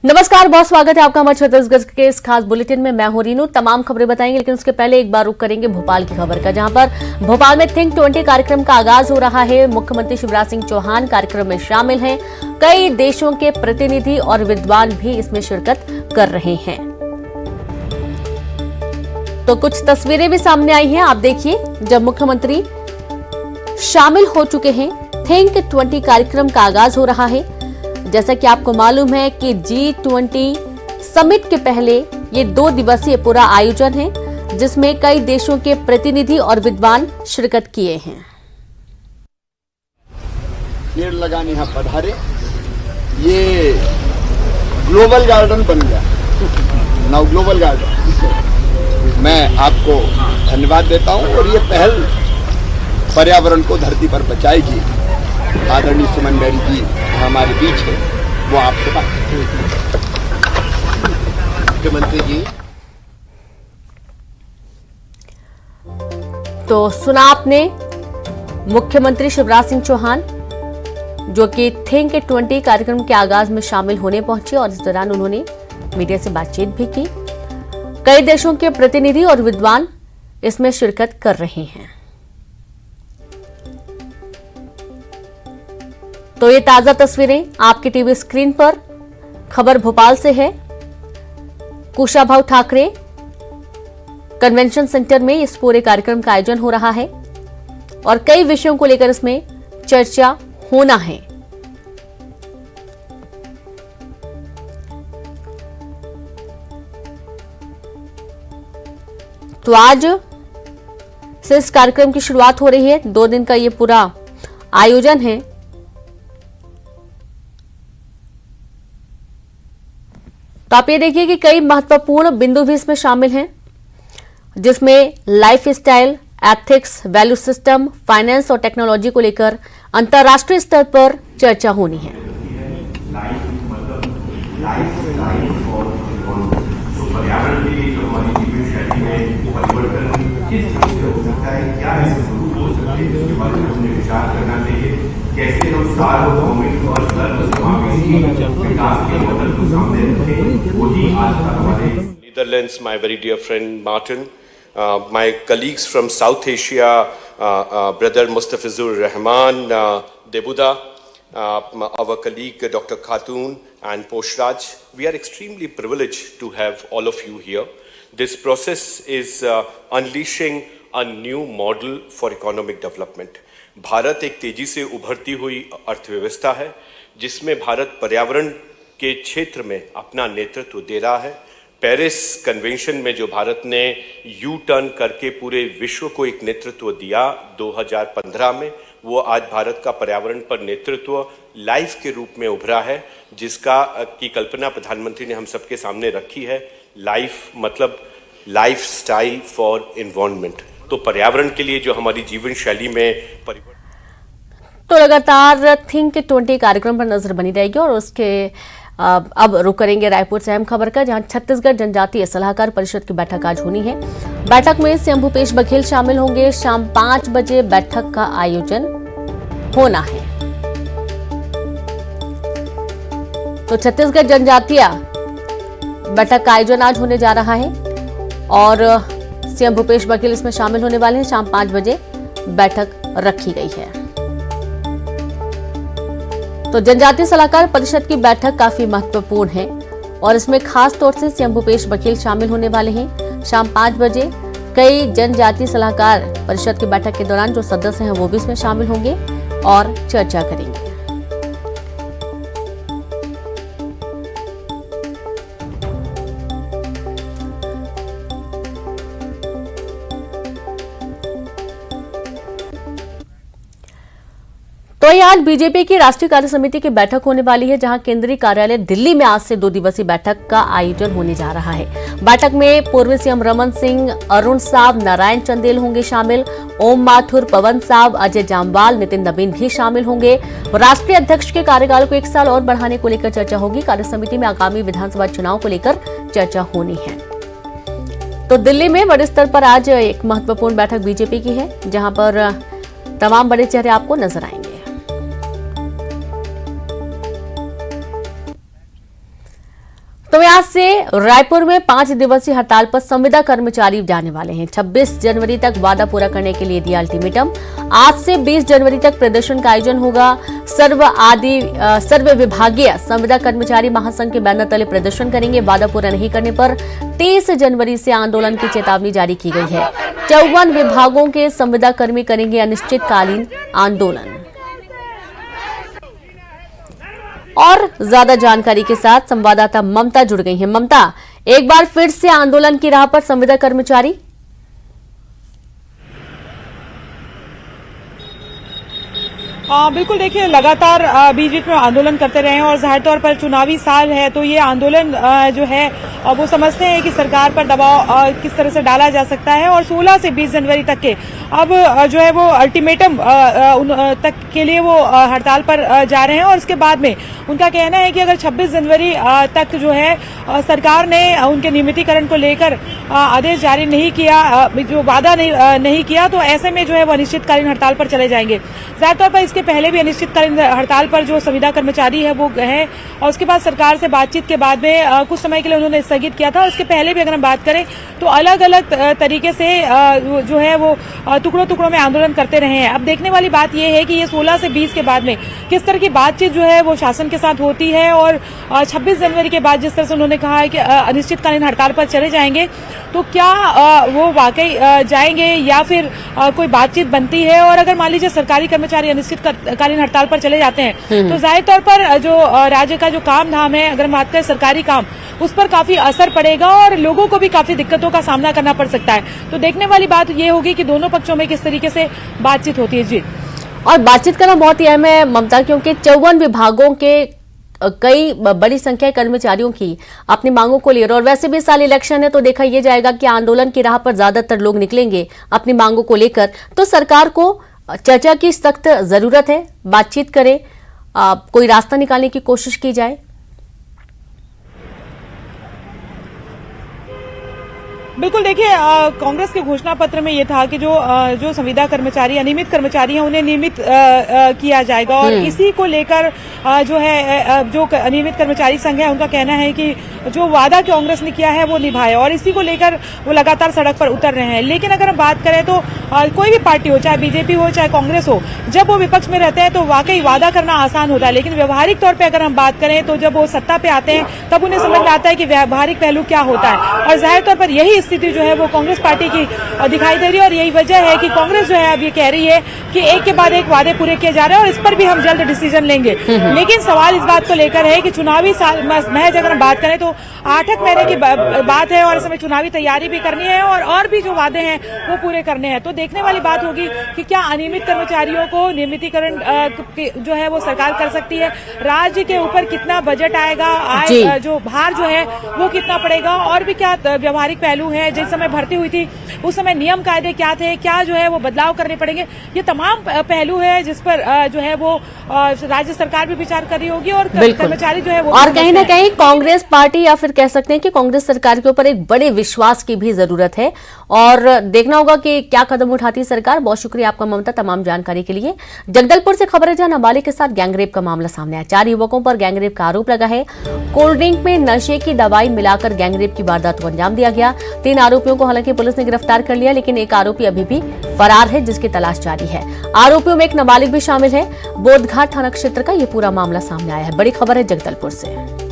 नमस्कार, बहुत स्वागत है आपका हमारे छत्तीसगढ़ के इस खास बुलेटिन में। मैं हूं रीनू। तमाम खबरें बताएंगे, लेकिन उसके पहले एक बार रुक करेंगे भोपाल की खबर का, जहां पर भोपाल में थिंक 20 कार्यक्रम का आगाज हो रहा है। मुख्यमंत्री शिवराज सिंह चौहान कार्यक्रम में शामिल हैं। कई देशों के प्रतिनिधि और विद्वान भी इसमें शिरकत कर रहे हैं। तो कुछ तस्वीरें भी सामने आई हैं, आप देखिए, जब मुख्यमंत्री शामिल हो चुके हैं। थिंक 20 कार्यक्रम का आगाज हो रहा है। जैसा कि आपको मालूम है कि G20 समिट के पहले ये 2 दिवसीय पूरा आयोजन है, जिसमें कई देशों के प्रतिनिधि और विद्वान शिरकत किए हैं। पेड़ लगाने यहाँ पधारे, ये ग्लोबल गार्डन बन गया, नाउ ग्लोबल गार्डन। मैं आपको धन्यवाद देता हूँ और ये पहल पर्यावरण को धरती पर बचाएगी। आदरणीय सुमन बेरी जी हमारे बीच है, वो आपसे बात करेंगे। मुख्यमंत्री जी, तो सुना आपने मुख्यमंत्री शिवराज सिंह चौहान, जो कि थिंक 20 कार्यक्रम के आगाज में शामिल होने पहुंचे और इस दौरान उन्होंने मीडिया से बातचीत भी की। कई देशों के प्रतिनिधि और विद्वान इसमें शिरकत कर रहे हैं। तो ये ताजा तस्वीरें आपकी टीवी स्क्रीन पर। खबर भोपाल से है। कुशाभाऊ ठाकरे कन्वेंशन सेंटर में इस पूरे कार्यक्रम का आयोजन हो रहा है और कई विषयों को लेकर इसमें चर्चा होना है। तो आज से इस कार्यक्रम की शुरुआत हो रही है। 2 दिन का ये पूरा आयोजन है। तो आप ये देखिए कि कई महत्वपूर्ण बिंदु भी इसमें शामिल हैं, जिसमें life style, ethics, value system, finance और टेक्नोलॉजी को लेकर अंतर्राष्ट्रीय स्तर पर चर्चा होनी है। पर्यावरण के लिए जो हमारी जीवन शैली में परिवर्तन किस तरह से हो सकता है, क्या ऐसे स्वरूप हो सकते हैं, इसके बारे में हमें विचार करना चाहिए। कैसे हम सार्वभौमिक और सर्वसमावेशी विकास के मॉडल को सामने रखें, वही आज का हमारे Netherlands, my very dear friend Martin, my colleagues from South Asia, brother Mustafizur Rahman, Debuda, our colleague Dr. Khatun and Poshraj. We are extremely privileged to have all of you here. This process is unleashing a new model for economic development. Bharat एक तेजी से उभरती हुई अर्थव्यवस्था है, जिसमें भारत पर्यावरण के क्षेत्र में अपना नेतृत्व दे रहा है। पेरिस कन्वेंशन में जो भारत ने यू टर्न करके पूरे विश्व को एक नेतृत्व दिया 2015 में, वो आज भारत का पर्यावरण पर नेतृत्व लाइफ के रूप में उभरा है, जिसका की कल्पना प्रधानमंत्री ने हम सबके सामने रखी है। लाइफ मतलब लाइफ स्टाइल फॉर एनवायरनमेंट। तो पर्यावरण के लिए जो हमारी जीवन शैली में परिवर्तन। तो लगातार थिंक 20 कार्यक्रम पर नजर बनी रहेगी और उसके अब रुक करेंगे रायपुर से अहम खबर का, जहां छत्तीसगढ़ जनजातीय सलाहकार परिषद की बैठक आज होनी है। बैठक में सीएम भूपेश बघेल शामिल होंगे। शाम 5 बजे बैठक का आयोजन होना है। तो छत्तीसगढ़ जनजातीय बैठक का आयोजन आज होने जा रहा है और सीएम भूपेश बघेल इसमें शामिल होने वाले हैं। शाम 5 बजे बैठक रखी गई है। तो जनजातीय सलाहकार परिषद की बैठक काफी महत्वपूर्ण है और इसमें खास तौर से सीएम भूपेश बघेल शामिल होने वाले हैं। शाम 5 बजे कई जनजातीय सलाहकार परिषद की बैठक के दौरान जो सदस्य हैं वो भी इसमें शामिल होंगे और चर्चा करेंगे। तो ये आज बीजेपी की राष्ट्रीय कार्य समिति की बैठक होने वाली है, जहां केंद्रीय कार्यालय दिल्ली में आज से 2 दिवसीय बैठक का आयोजन होने जा रहा है। बैठक में पूर्व सीएम रमन सिंह, अरुण साव, नारायण चंदेल होंगे शामिल। ओम माथुर, पवन साव, अजय जामवाल, नितिन नवीन भी शामिल होंगे। राष्ट्रीय अध्यक्ष के कार्यकाल को 1 साल और बढ़ाने को लेकर चर्चा होगी। कार्य समिति में आगामी विधानसभा चुनाव को लेकर चर्चा होनी है। तो दिल्ली में बड़े स्तर पर आज एक महत्वपूर्ण बैठक बीजेपी की है, जहां पर तमाम बड़े चेहरे आपको नजर आएंगे। तो आज से रायपुर में 5 दिवसीय हड़ताल पर संविदा कर्मचारी जाने वाले हैं। 26 जनवरी तक वादा पूरा करने के लिए दिया अल्टीमेटम। आज से 20 जनवरी तक प्रदर्शन का आयोजन होगा। सर्व विभागीय संविदा कर्मचारी महासंघ के बैनर तले प्रदर्शन करेंगे। वादा पूरा नहीं करने पर 30 जनवरी से आंदोलन की चेतावनी जारी की गई है। 54 विभागों के संविदा कर्मी करेंगे अनिश्चितकालीन आंदोलन। और ज्यादा जानकारी के साथ संवाददाता ममता जुड़ गई हैं। ममता, एक बार फिर से आंदोलन की राह पर संविदा कर्मचारी। बिल्कुल, देखिए लगातार बीजेपी में आंदोलन करते रहे हैं और जाहिर तौर पर चुनावी साल है तो ये आंदोलन जो है वो समझते हैं कि सरकार पर दबाव किस तरह से डाला जा सकता है। और 16 से 20 जनवरी तक के अब जो है वो अल्टीमेटम तक के लिए वो हड़ताल पर जा रहे हैं। और उसके बाद में उनका कहना है कि अगर 26 जनवरी तक जो है सरकार ने उनके नियमितीकरण को लेकर आदेश जारी नहीं किया, जो वादा नहीं किया, तो ऐसे में जो है वो अनिश्चितकालीन हड़ताल पर चले जाएंगे। जाहिर तौर पर इसके पहले भी अनिश्चितकालीन हड़ताल पर जो संविदा कर्मचारी है वो है और उसके बाद सरकार से बातचीत के बाद में कुछ समय के लिए उन्होंने स्थगित किया था। उसके पहले भी अगर हम बात करें तो अलग अलग तरीके से जो है वो टुकड़ों टुकड़ों में आंदोलन करते रहे हैं। अब देखने वाली बात यह है कि ये 16 से 20 के बाद में किस तरह की बातचीत जो है वो शासन के साथ होती है। और 26 जनवरी के बाद जिस तरह से उन्होंने कहा है कि अनिश्चितकालीन हड़ताल पर चले जाएंगे, तो क्या वो वाकई जाएंगे या फिर कोई बातचीत बनती है। और अगर मान लीजिए सरकारी कर्मचारी अनिश्चितकालीन हड़ताल पर चले जाते हैं तो जाहिर तौर पर जो राज्य का जो काम धाम है, अगर हम बात करें सरकारी काम, उस पर काफी असर पड़ेगा और लोगों को भी काफी दिक्कतों का सामना करना पड़ सकता है। तो देखने वाली बात ये होगी कि दोनों पक्षों में किस तरीके से बातचीत होती है। जी, और बातचीत करना बहुत ही अहम है ममता, क्योंकि 54 विभागों के कई बड़ी संख्या कर्मचारियों की अपनी मांगों को लेकर, और वैसे भी इस साल इलेक्शन है तो देखा यह जाएगा कि आंदोलन की राह पर ज्यादातर लोग निकलेंगे अपनी मांगों को लेकर। तो सरकार को चर्चा की सख्त जरूरत है, बातचीत करे, कोई रास्ता निकालने की कोशिश की जाए। बिल्कुल, देखिए कांग्रेस के घोषणा पत्र में ये था कि जो संविदा कर्मचारी, अनियमित कर्मचारी हैं, उन्हें नियमित किया जाएगा। और इसी को लेकर जो है जो अनियमित कर्मचारी संघ है उनका कहना है कि जो वादा कांग्रेस ने किया है वो निभाए, और इसी को लेकर वो लगातार सड़क पर उतर रहे हैं। लेकिन अगर हम बात करें तो कोई भी पार्टी हो, चाहे बीजेपी हो चाहे कांग्रेस हो, जब वो विपक्ष में रहते हैं तो वाकई वादा करना आसान होता है, लेकिन व्यवहारिक तौर पर अगर हम बात करें तो जब वो सत्ता पे आते हैं तब उन्हें समझ में आता है कि व्यवहारिक पहलू क्या होता है। और जाहिर तौर पर यही स्थिति जो है वो कांग्रेस पार्टी की दिखाई दे रही है। और यही वजह है कि कांग्रेस जो है अब ये कह रही है कि एक के बाद एक वादे पूरे किए जा रहे हैं और इस पर भी हम जल्द डिसीजन लेंगे। लेकिन सवाल इस बात को लेकर है कि चुनावी साल महज अगर हम बात करें तो 8 महीने की बात है और इस समय चुनावी तैयारी भी करनी है और भी जो वादे हैं वो पूरे करने हैं। तो देखने वाली बात होगी कि क्या अनियमित कर्मचारियों को नियमितीकरण जो है वो सरकार कर सकती है, राज्य के ऊपर कितना बजट आएगा, आय जो भार जो है वो कितना पड़ेगा, और भी क्या व्यवहारिक पहलू है। जिस समय भर्ती हुई थी उस समय नियम कायदे क्या थे, क्या जो है वो बदलाव करने पड़ेंगे, ये तमाम पहलू है जिस पर जो है वो राज्य सरकार भी विचार कर रही होगी और कर्मचारी जो है वो। और कहीं ना कहीं कांग्रेस पार्टी, या फिर कह सकते हैं कि कांग्रेस सरकार के ऊपर एक बड़े विश्वास की भी जरूरत है और देखना होगा कि क्या कदम उठाती है सरकार। बहुत शुक्रिया आपका ममता, तमाम जानकारी के लिए। जगदलपुर से खबर है जहां नाबालिग के साथ गैंगरेप का मामला सामने आया। 4 युवकों पर गैंगरेप का आरोप लगा है। कोल्ड ड्रिंक में नशे की दवाई मिलाकर गैंगरेप की वारदात को अंजाम दिया गया। 3 आरोपियों को हालांकि पुलिस ने गिरफ्तार कर लिया, लेकिन एक आरोपी अभी भी फरार है जिसकी तलाश जारी है। आरोपियों में एक नाबालिग भी शामिल है। बोधघाट थाना क्षेत्र का यह पूरा मामला सामने आया है। बड़ी खबर है जगदलपुर से।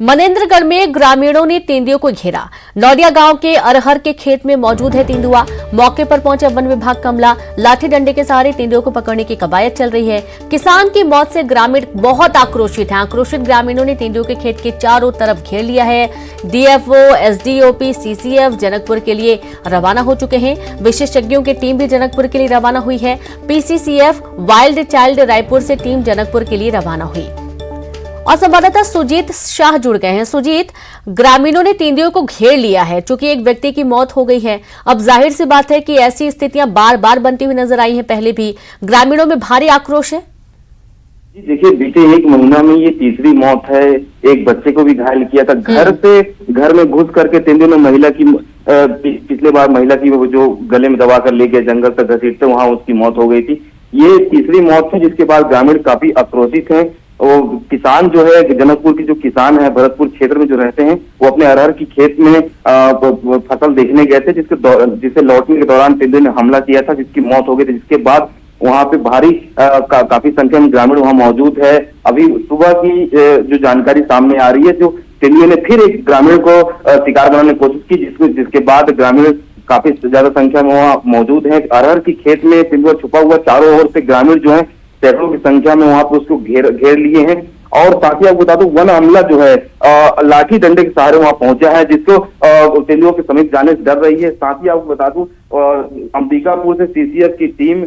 मनेन्द्रगढ़ में ग्रामीणों ने तेंदुओं को घेरा। नौडिया गांव के अरहर के खेत में मौजूद है तेंदुआ। मौके पर पहुंचे वन विभाग का अमला। लाठी डंडे के सहारे तेंदुओं को पकड़ने की कवायद चल रही है। किसान की मौत से ग्रामीण बहुत आक्रोशित हैं। आक्रोशित ग्रामीणों ने तेंदुओं के खेत के चारों तरफ घेर लिया है। डीएफओ, एसडीओपी, सीसीएफ जनकपुर के लिए रवाना हो चुके हैं। विशेषज्ञों की टीम भी जनकपुर के लिए रवाना हुई है। पीसीसीएफ, वाइल्ड चाइल्ड रायपुर से टीम जनकपुर के लिए रवाना हुई। और संवाददाता सुजीत शाह जुड़ गए हैं। सुजीत, ग्रामीणों ने तेंदुओं को घेर लिया है चूंकि एक व्यक्ति की मौत हो गई है। अब जाहिर सी बात है कि ऐसी स्थितियां बार बार बनती हुई नजर आई हैं। पहले भी ग्रामीणों में भारी आक्रोश है। देखिए, बीते 1 महीना में ये तीसरी मौत है। एक बच्चे को भी घायल किया था। घर में घुस करके तेंदुओं ने महिला की पिछले बार महिला की वो जो गले में दबा कर लेके जंगल तक घसीटते वहां उसकी मौत हो गई थी। ये तीसरी मौत है जिसके बाद ग्रामीण काफी आक्रोशित हैं। वो किसान जो है, जनकपुर के जो किसान है भरतपुर क्षेत्र में जो रहते हैं, वो अपने अरहर की खेत में फसल देखने गए थे, जिसे लौटने के दौरान तेंदुए ने हमला किया था, जिसकी मौत हो गई थी। जिसके बाद वहां पे भारी काफी संख्या में ग्रामीण वहां मौजूद है। अभी सुबह की जो जानकारी सामने आ रही है, जो तेंदुए ने फिर एक ग्रामीण को शिकार बनाने की कोशिश की, जिसके बाद ग्रामीण काफी ज्यादा संख्या में वहाँ मौजूद है। अरहर की खेत में तेंदुआ छुपा हुआ, चारों ओर से ग्रामीण जो है सैकड़ों की संख्या में वहां पर उसको घेर लिए हैं। और साथ ही आपको बता दूं, वन अमला जो है लाठी डंडे के सहारे वहां पहुंचा है, जिसको तेंदुओं के समीप जाने से डर रही है। साथ ही आपको बता दूं, अंबिकापुर से सीसीएफ की टीम,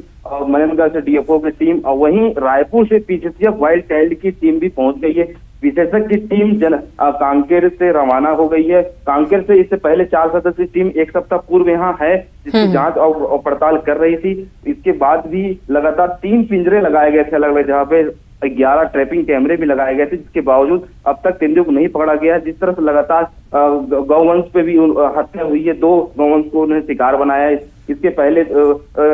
मनेनगढ़ से डीएफओ की टीम और वहीं रायपुर से पीसीएफ वाइल्ड चाइल्ड की टीम भी पहुंच गई है। विशेषज्ञ टीम कांकेर से रवाना हो गई है। कांकेर से इससे पहले 4 सदस्यीय टीम एक सप्ताह पूर्व यहाँ है, जिसकी जांच और पड़ताल कर रही थी। इसके बाद भी लगातार 3 पिंजरे लगाए गए थे अलग अलग जहाँ पे, 11 ट्रैपिंग कैमरे भी लगाए गए थे, जिसके बावजूद अब तक तेंदुए को नहीं पकड़ा गया। जिस तरह से लगातार गौवंश पे भी हत्या हुई है, 2 गौवंश को उन्होंने शिकार बनाया है। इसके पहले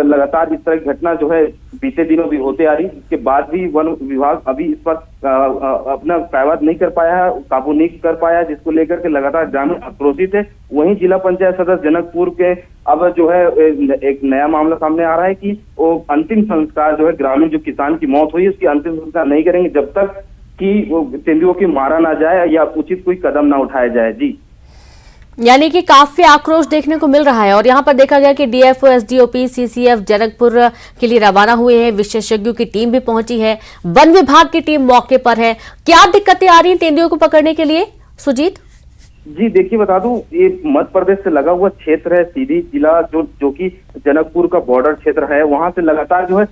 लगातार इस तरह की घटना जो है बीते दिनों भी होते आ रही, इसके बाद भी वन विभाग अभी इस पर अपना पैवाद नहीं कर पाया है, काबू नहीं कर पाया है, जिसको लेकर के लगातार ग्रामीण आक्रोशित है। वहीं जिला पंचायत सदस्य जनकपुर के अब जो है एक नया मामला सामने आ रहा है कि वो अंतिम संस्कार जो है, ग्रामीण जो किसान की मौत हुई उसकी अंतिम संस्कार नहीं करेंगे जब तक कि वो तेंदुओं की मारा ना जाए या उचित कोई कदम ना उठाया जाए। जी, यानी कि काफी आक्रोश देखने को मिल रहा है। और यहाँ पर देखा गया कि डीएफओ, एसडीओपी, सीसीएफ जनकपुर के लिए रवाना हुए हैं। विशेषज्ञों की टीम भी पहुंची है, वन विभाग की टीम मौके पर है। क्या दिक्कतें आ रही हैं तेंदुओं को पकड़ने के लिए, सुजीत? जी देखिए, बता दूं, ये मध्य प्रदेश से लगा हुआ क्षेत्र है, सीधी जिला जो कि जनकपुर का बॉर्डर क्षेत्र है। वहां से लगातार जो है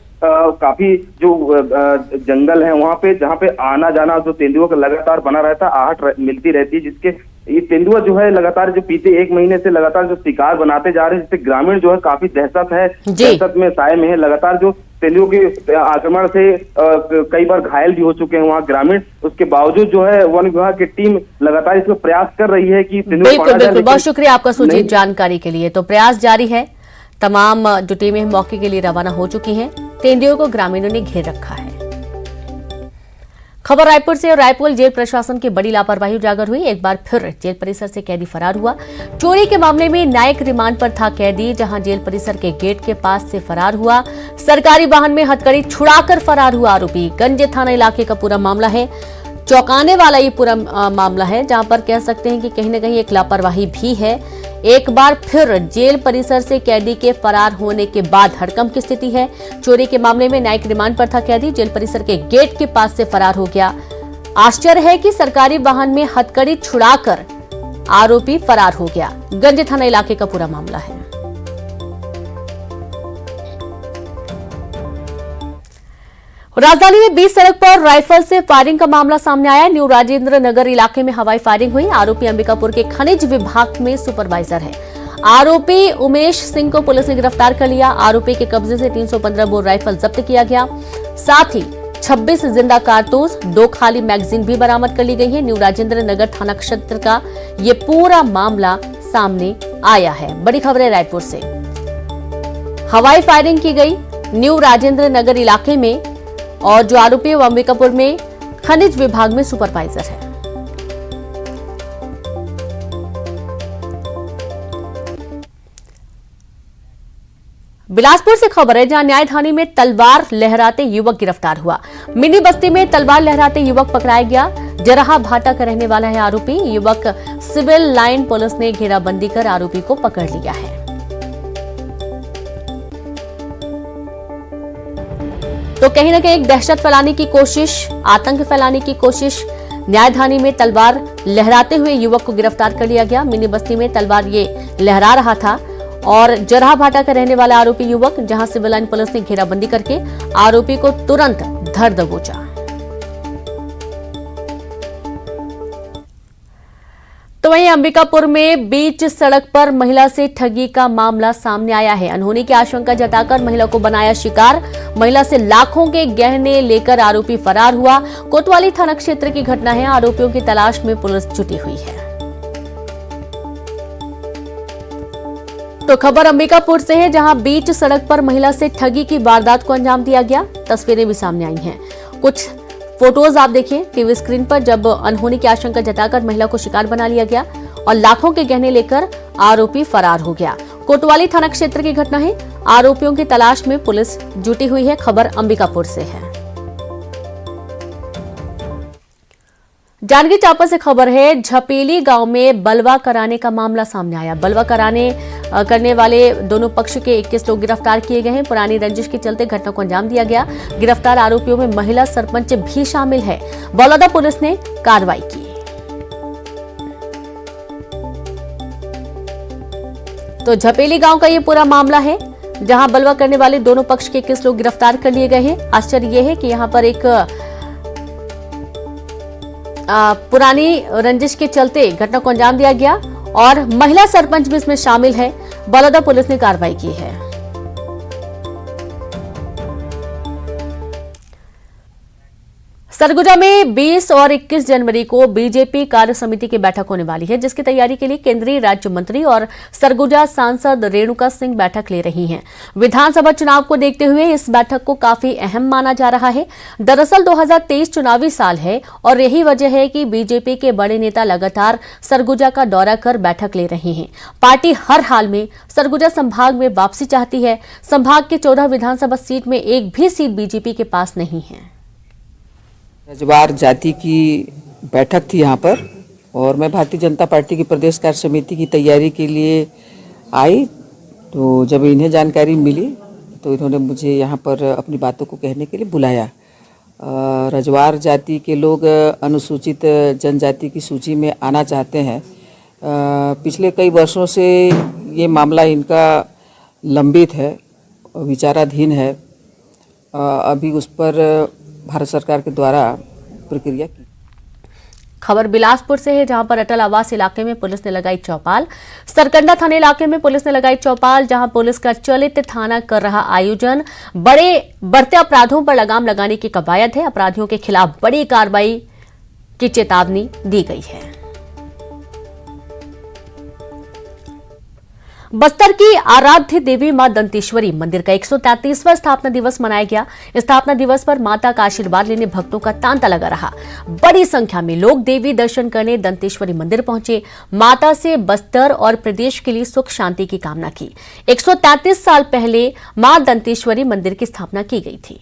काफी जो जंगल है वहां पे, जहाँ पे आना जाना जो तेंदुओं का लगातार बना रहता, आहट मिलती रहती है, जिसके ये तेंदुआ जो है लगातार जो बीते 1 महीने से लगातार जो शिकार बनाते जा रहे हैं, जिससे ग्रामीण जो है काफी दहशत में साए में है। लगातार जो तेंदुओं के आक्रमण से कई बार घायल भी हो चुके हैं वहाँ ग्रामीण। उसके बावजूद जो है वन विभाग की टीम लगातार इसमें प्रयास कर रही है कि बिल्कुल। बहुत शुक्रिया आपका सुजीत जानकारी के लिए। तो प्रयास जारी है, तमाम जो टीमें मौके के लिए रवाना हो चुकी हैं। तेंदुओं को ग्रामीणों ने घेर रखा है। खबर रायपुर से। और रायपुर जेल प्रशासन की बड़ी लापरवाही उजागर हुई। एक बार फिर जेल परिसर से कैदी फरार हुआ। चोरी के मामले में न्यायिक रिमांड पर था कैदी, जहां जेल परिसर के गेट के पास से फरार हुआ। सरकारी वाहन में हथकड़ी छुड़ाकर फरार हुआ आरोपी। गंजे थाना इलाके का पूरा मामला है। चौंकाने वाला ये पूरा मामला है, जहां पर कह सकते हैं कि कहीं न कहीं एक लापरवाही भी है। एक बार फिर जेल परिसर से कैदी के फरार होने के बाद हड़कंप की स्थिति है। चोरी के मामले में न्यायिक रिमांड पर था कैदी, जेल परिसर के गेट के पास से फरार हो गया। आश्चर्य है कि सरकारी वाहन में हथकड़ी छुड़ाकर आरोपी फरार हो गया। गंजे थाना इलाके का पूरा मामला है। राजधानी में 20 सड़क पर राइफल से फायरिंग का मामला सामने आया। न्यू राजेंद्र नगर इलाके में हवाई फायरिंग हुई। आरोपी अंबिकापुर के खनिज विभाग में सुपरवाइजर है। आरोपी उमेश सिंह को पुलिस ने गिरफ्तार कर लिया। आरोपी के कब्जे से 315 बोर राइफल जब्त किया गया। साथ ही 26 जिंदा कारतूस, 2 खाली मैगजीन भी बरामद कर ली गई है। न्यू राजेंद्र नगर थाना क्षेत्र का ये पूरा मामला सामने आया है। बड़ी खबर है रायपुर से। हवाई फायरिंग की गई न्यू राजेंद्र नगर इलाके में, और जो आरोपी है वो अंबिकापुर में खनिज विभाग में सुपरवाइजर है। बिलासपुर से खबर है, जहां न्यायधानी में तलवार लहराते युवक गिरफ्तार हुआ। मिनी बस्ती में तलवार लहराते युवक पकड़ाया गया। जराहा भाटा का रहने वाला है आरोपी। युवक सिविल लाइन पुलिस ने घेराबंदी कर आरोपी को पकड़ लिया है। तो कहीं न कहीं एक दहशत फैलाने की कोशिश, आतंक फैलाने की कोशिश। न्यायधानी में तलवार लहराते हुए युवक को गिरफ्तार कर लिया गया। मिनी बस्ती में तलवार ये लहरा रहा था। और जराहा भाटा का रहने वाला आरोपी युवक, जहां सिविल लाइन पुलिस ने घेराबंदी करके आरोपी को तुरंत धर दबोचा। तो वहीं अंबिकापुर में बीच सड़क पर महिला से ठगी का मामला सामने आया है। अनहोनी की आशंका जताकर महिला को बनाया शिकार। महिला से लाखों के गहने लेकर आरोपी फरार हुआ। कोतवाली थाना क्षेत्र की घटना है। आरोपियों की तलाश में पुलिस जुटी हुई है। तो खबर अंबिकापुर से है, जहां बीच सड़क पर महिला से ठगी की वारदात को अंजाम दिया गया। तस्वीरें भी सामने आई हैं। कुछ फोटोज आप देखिए टीवी स्क्रीन पर, जब अनहोनी की आशंका जताकर महिला को शिकार बना लिया गया और लाखों के गहने लेकर आरोपी फरार हो गया। कोतवाली थाना क्षेत्र की घटना है। आरोपियों की तलाश में पुलिस जुटी हुई है। खबर अंबिकापुर से है। जांजगीर चांपा से खबर है, झपेली गांव में बलवा कराने का मामला सामने आया। बलवा करने वाले दोनों पक्ष के 21 लोग गिरफ्तार किए गए हैं। पुरानी रंजिश के चलते घटना को अंजाम दिया गया। गिरफ्तार आरोपियों में महिला सरपंच भी शामिल है। बलौदा पुलिस ने कार्रवाई की। तो झपेली गांव का ये पूरा मामला है, जहां बलवा करने वाले दोनों पक्ष के 21 लोग गिरफ्तार कर लिए गए हैं। आश्चर्य यह है कि यहां पर एक पुरानी रंजिश के चलते घटना को अंजाम दिया गया और महिला सरपंच भी इसमें शामिल है। बलौदा पुलिस ने कार्रवाई की है। सरगुजा में 20 और 21 जनवरी को बीजेपी कार्य समिति की बैठक होने वाली है, जिसकी तैयारी के लिए केंद्रीय राज्य मंत्री और सरगुजा सांसद रेणुका सिंह बैठक ले रही हैं। विधानसभा चुनाव को देखते हुए इस बैठक को काफी अहम माना जा रहा है। दरअसल 2023 चुनावी साल है और यही वजह है कि बीजेपी के बड़े नेता लगातार सरगुजा का दौरा कर बैठक ले रहे हैं। पार्टी हर हाल में सरगुजा संभाग में वापसी चाहती है। संभाग के 14 विधानसभा सीट में एक भी सीट बीजेपी के पास नहीं है। रजवार जाति की बैठक थी यहाँ पर और मैं भारतीय जनता पार्टी की प्रदेश कार्य समिति की तैयारी के लिए आई। तो जब इन्हें जानकारी मिली तो इन्होंने मुझे यहाँ पर अपनी बातों को कहने के लिए बुलाया। रजवार जाति के लोग अनुसूचित जनजाति की सूची में आना चाहते हैं। पिछले कई वर्षों से ये मामला इनका लंबित है, विचाराधीन है। अभी उस पर भारत सरकार के द्वारा प्रक्रिया की। खबर बिलासपुर से है, जहां पर अटल आवास इलाके में पुलिस ने लगाई चौपाल। सरकंडा थाना इलाके में पुलिस ने लगाई चौपाल, जहां पुलिस का चलित थाना कर रहा आयोजन बढ़ते अपराधों पर लगाम लगाने की कवायद है। अपराधियों के खिलाफ बड़ी कार्रवाई की चेतावनी दी गई है। बस्तर की आराध्य देवी मां दंतेश्वरी मंदिर का 133वां स्थापना दिवस मनाया गया। स्थापना दिवस पर माता का आशीर्वाद लेने भक्तों का तांता लगा रहा। बड़ी संख्या में लोग देवी दर्शन करने दंतेश्वरी मंदिर पहुंचे। माता से बस्तर और प्रदेश के लिए सुख शांति की कामना की। 133 साल पहले मां दंतेश्वरी मंदिर की स्थापना की गई थी।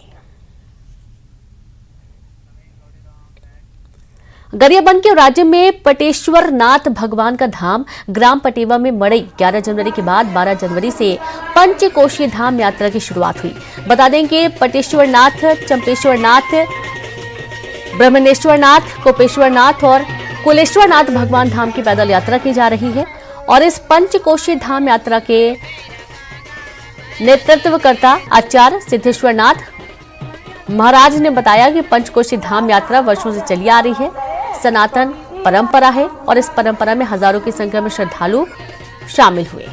गरियाबंद के राज्य में पटेश्वर नाथ भगवान का धाम ग्राम पटेवा में मड़ई 11 जनवरी के बाद 12 जनवरी से पंचकोशीय धाम यात्रा की शुरुआत हुई। बता दें कि पटेश्वर नाथ, चंपेश्वर नाथ, ब्रह्मणेश्वर नाथ, कोपेश्वर नाथ और कुलेश्वर नाथ भगवान धाम की पैदल यात्रा की जा रही है और इस पंचकोशीय धाम यात्रा के नेतृत्वकर्ता आचार्य सिद्धेश्वर नाथ महाराज ने बताया कि पंचकोशीय धाम यात्रा वर्षों से चली आ रही है, सनातन परंपरा है और इस परंपरा में हजारों की संख्या में श्रद्धालु शामिल हुए।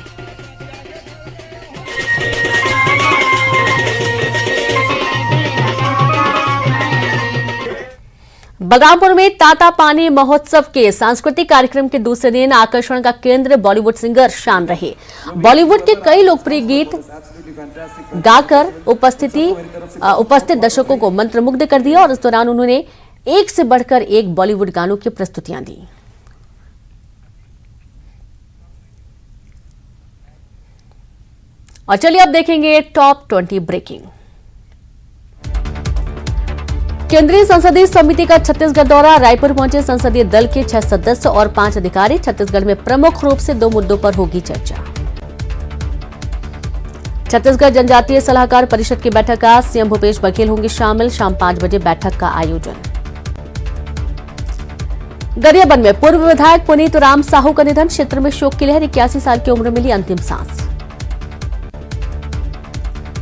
बलरामपुर में ताता पानी महोत्सव के सांस्कृतिक कार्यक्रम के दूसरे दिन आकर्षण का केंद्र बॉलीवुड सिंगर शान रहे। बॉलीवुड के कई लोकप्रिय गीत गाकर उपस्थित दर्शकों को मंत्रमुग्ध कर दिया और इस दौरान उन्होंने एक से बढ़कर एक बॉलीवुड गानों की प्रस्तुतियां दी। और चलिए अब देखेंगे टॉप 20 ब्रेकिंग। केंद्रीय संसदीय समिति का छत्तीसगढ़ दौरा। रायपुर पहुंचे संसदीय दल के 6 सदस्य और 5 अधिकारी। छत्तीसगढ़ में प्रमुख रूप से 2 मुद्दों पर होगी चर्चा। छत्तीसगढ़ जनजातीय सलाहकार परिषद की बैठक का सीएम भूपेश बघेल होंगे शामिल। शाम 5 बजे बैठक का आयोजन। गरियाबंद में पूर्व विधायक पुनीत राम साहू का निधन। क्षेत्र में शोक की लहर। 81 साल की उम्र मिली अंतिम सांस।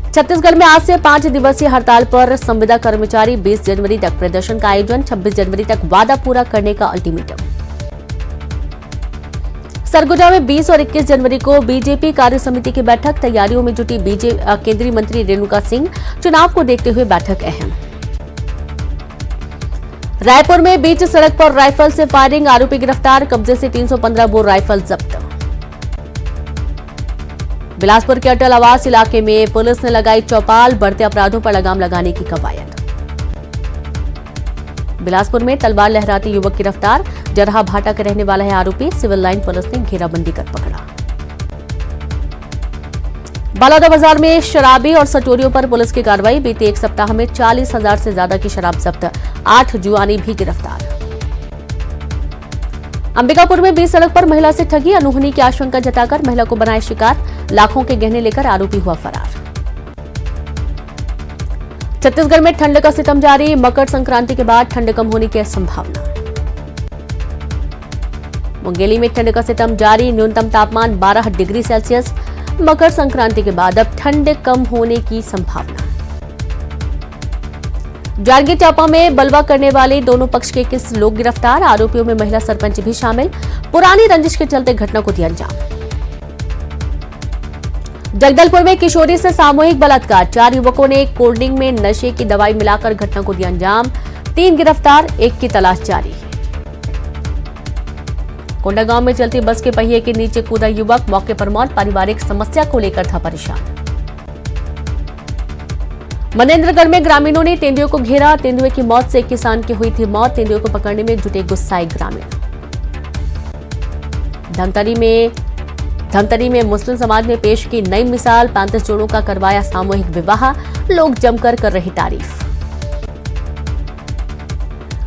छत्तीसगढ़ में आज से 5 दिवसीय हड़ताल पर संविदा कर्मचारी। 20 जनवरी तक प्रदर्शन का आयोजन। 26 जनवरी तक वादा पूरा करने का अल्टीमेटम। सरगुजा में 20 और 21 जनवरी को बीजेपी कार्य समिति की बैठक। तैयारियों में जुटी केंद्रीय मंत्री रेणुका सिंह। चुनाव को देखते हुए बैठक अहम। रायपुर में बीच सड़क पर राइफल से फायरिंग। आरोपी गिरफ्तार। कब्जे से 315 बोर राइफल जब्त। बिलासपुर के अटल आवास इलाके में पुलिस ने लगाई चौपाल, बढ़ते अपराधों पर लगाम लगाने की कवायद। बिलासपुर में तलवार लहराते युवक गिरफ्तार, जरहा भाटा का रहने वाला है आरोपी, सिविल लाइन पुलिस ने घेराबंदी कर पकड़ा। बलौदाबाजार में शराबी और सटोरियों पर पुलिस की कार्रवाई, बीते एक सप्ताह में 40,000 से ज्यादा की शराब जब्त, 8 जुआनी भी गिरफ्तार। अंबिकापुर में 20 सड़क पर महिला से ठगी, अनहोनी की आशंका जताकर महिला को बनाए शिकार, लाखों के गहने लेकर आरोपी हुआ फरार। छत्तीसगढ़ में ठंड का सितम जारी, मकर संक्रांति के बाद ठंड कम होने की संभावना। मुंगेली में ठंड का सितम जारी, न्यूनतम तापमान 12 डिग्री सेल्सियस, मकर संक्रांति के बाद अब ठंड कम होने की संभावना। जांजगीर चांपा में बलवा करने वाले दोनों पक्ष के 21 लोग गिरफ्तार, आरोपियों में महिला सरपंच भी शामिल, पुरानी रंजिश के चलते घटना को दिया अंजाम। जगदलपुर में किशोरी से सामूहिक बलात्कार, 4 युवकों ने कोल्ड ड्रिंक में नशे की दवाई मिलाकर घटना को दिया अंजाम, 3 गिरफ्तार, 1 की तलाश जारी। कोंडागांव में चलती बस के पहिए के नीचे कूदा युवक, मौके पर मौत, पारिवारिक समस्या को लेकर था परेशान। मनेन्द्रगढ़ में ग्रामीणों ने तेंदुए को घेरा, तेंदुए की मौत से एक किसान की हुई थी मौत, तेंदुए को पकड़ने में जुटे गुस्साए ग्रामीण। धमतरी में मुस्लिम समाज ने पेश की नई मिसाल, 35 जोड़ों का करवाया सामूहिक विवाह, लोग जमकर कर रही तारीफ।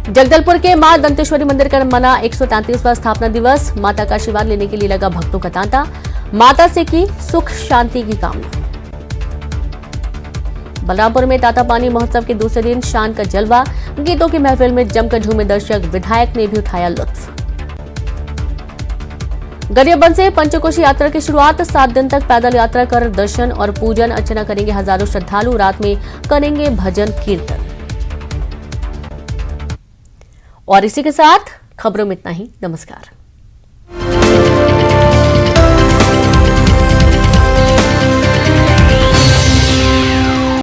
जगदलपुर के मां दंतेश्वरी मंदिर का मना 133वां स्थापना दिवस, माता का आशीर्वाद लेने के लिए लगा भक्तों का तांता, माता से की सुख शांति की कामना। बलरामपुर में तातापानी महोत्सव के दूसरे दिन शान का जलवा, गीतों की महफिल में जमकर झूमे दर्शक, विधायक ने भी उठाया लुत्फ। गरियाबंद से पंचकोशी यात्रा की शुरुआत, 7 दिन तक पैदल यात्रा कर दर्शन और पूजन अर्चना करेंगे हजारों श्रद्धालु, रात में करेंगे भजन कीर्तन। और इसी के साथ खबरों में इतना ही। नमस्कार।